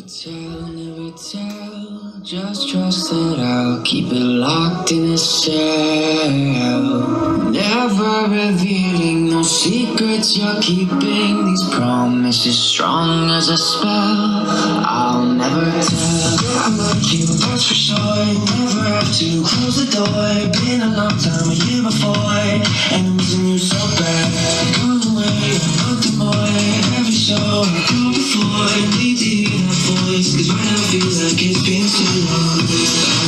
never tell. Just trust that I'll keep it locked in a cell. Never revealing no secrets you're keeping. These promises strong as a spell. I'll never tell. Yeah, I like you, that's for sure. Never have to close the door. Been a long time, a year before, and I'm missing you so bad. Gone away, nothing more. Every show I go before, need to hear that voice. Cause right now feels like it's been too long.